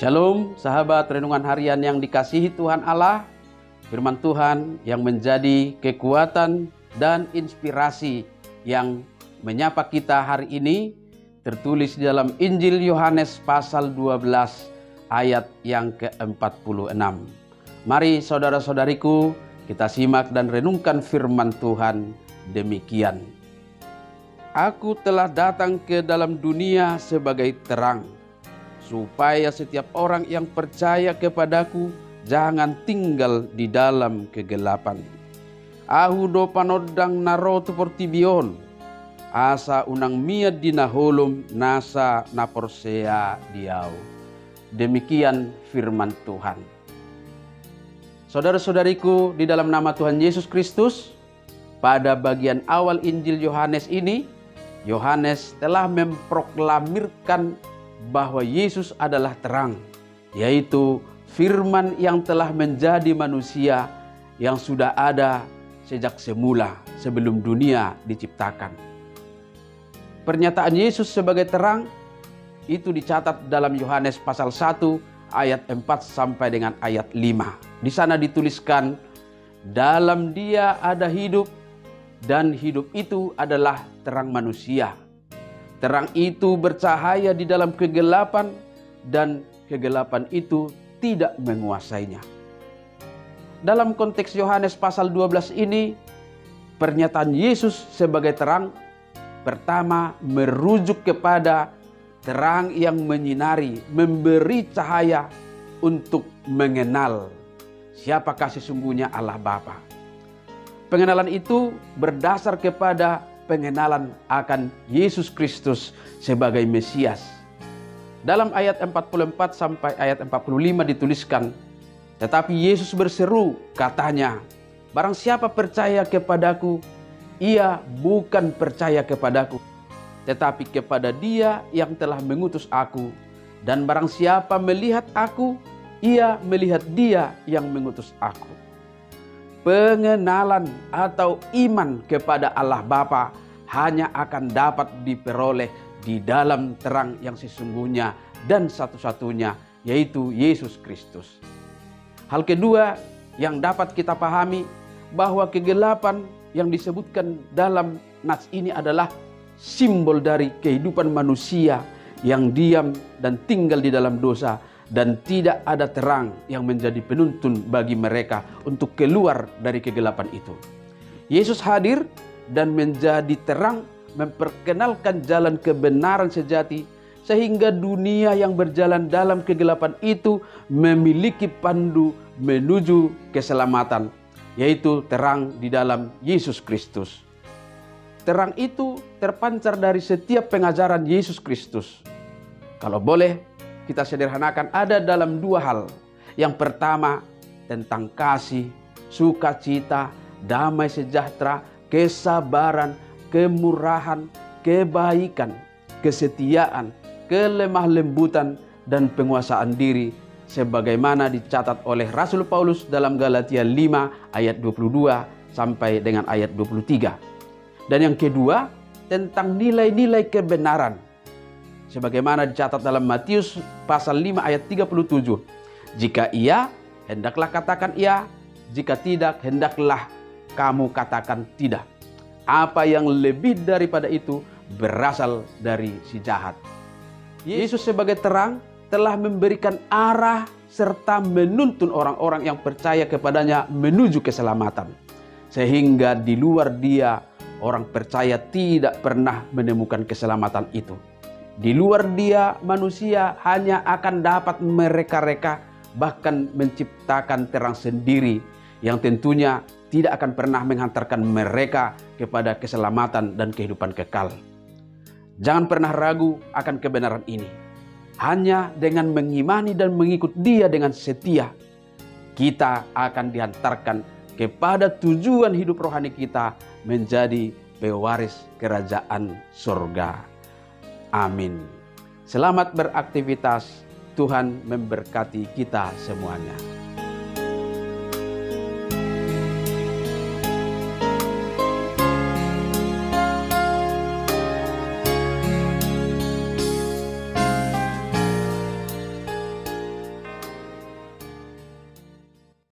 Shalom sahabat renungan harian yang dikasihi Tuhan Allah. Firman Tuhan yang menjadi kekuatan dan inspirasi yang menyapa kita hari ini tertulis di dalam Injil Yohanes pasal 12 ayat yang ke-46. Mari saudara-saudariku kita simak dan renungkan firman Tuhan demikian. Aku telah datang ke dalam dunia sebagai terang, supaya setiap orang yang percaya kepadaku jangan tinggal di dalam kegelapan. Ahu do panodang narotu portibion, asa unang mia dinaholum nasa naporsea diau. Demikian firman Tuhan. Saudara-saudariku, di dalam nama Tuhan Yesus Kristus, pada bagian awal Injil Yohanes ini, Yohanes telah memproklamirkan bahwa Yesus adalah terang, yaitu firman yang telah menjadi manusia yang sudah ada sejak semula sebelum dunia diciptakan. Pernyataan Yesus sebagai terang itu dicatat dalam Yohanes pasal 1 ayat 4 sampai dengan ayat 5. Di sana dituliskan, dalam Dia ada hidup dan hidup itu adalah terang manusia. Terang itu bercahaya di dalam kegelapan dan kegelapan itu tidak menguasainya. Dalam konteks Yohanes pasal 12 ini, pernyataan Yesus sebagai terang pertama merujuk kepada terang yang menyinari, memberi cahaya untuk mengenal siapakah sesungguhnya Allah Bapa. Pengenalan itu berdasar kepada pengenalan akan Yesus Kristus sebagai Mesias. Dalam ayat 44 sampai ayat 45 dituliskan, tetapi Yesus berseru, katanya, barang siapa percaya kepadaku, ia bukan percaya kepadaku, tetapi kepada Dia yang telah mengutus aku. Dan barang siapa melihat aku, ia melihat Dia yang mengutus aku. Pengenalan atau iman kepada Allah Bapa hanya akan dapat diperoleh di dalam terang yang sesungguhnya dan satu-satunya, yaitu Yesus Kristus. Hal kedua yang dapat kita pahami, bahwa kegelapan yang disebutkan dalam nats ini adalah simbol dari kehidupan manusia yang diam dan tinggal di dalam dosa, dan tidak ada terang yang menjadi penuntun bagi mereka untuk keluar dari kegelapan itu. Yesus hadir dan menjadi terang, memperkenalkan jalan kebenaran sejati, sehingga dunia yang berjalan dalam kegelapan itu memiliki pandu menuju keselamatan, yaitu terang di dalam Yesus Kristus. Terang itu terpancar dari setiap pengajaran Yesus Kristus. Kalau boleh kita sederhanakan, ada dalam dua hal. Yang pertama tentang kasih, sukacita, damai sejahtera, kesabaran, kemurahan, kebaikan, kesetiaan, kelemah lembutan, dan penguasaan diri, sebagaimana dicatat oleh Rasul Paulus dalam Galatia 5 ayat 22 sampai dengan ayat 23. Dan yang kedua tentang nilai-nilai kebenaran, sebagaimana dicatat dalam Matius pasal 5 ayat 37. Jika iya, hendaklah katakan iya. Jika tidak, hendaklah kamu katakan tidak. Apa yang lebih daripada itu berasal dari si jahat. Yesus sebagai terang telah memberikan arah serta menuntun orang-orang yang percaya kepadanya menuju keselamatan. Sehingga di luar Dia, orang percaya tidak pernah menemukan keselamatan itu. Di luar Dia, manusia hanya akan dapat mereka-reka, bahkan menciptakan terang sendiri yang tentunya tidak akan pernah menghantarkan mereka kepada keselamatan dan kehidupan kekal. Jangan pernah ragu akan kebenaran ini. Hanya dengan mengimani dan mengikut Dia dengan setia, kita akan dihantarkan kepada tujuan hidup rohani kita, menjadi pewaris kerajaan surga. Amin. Selamat beraktivitas. Tuhan memberkati kita semuanya.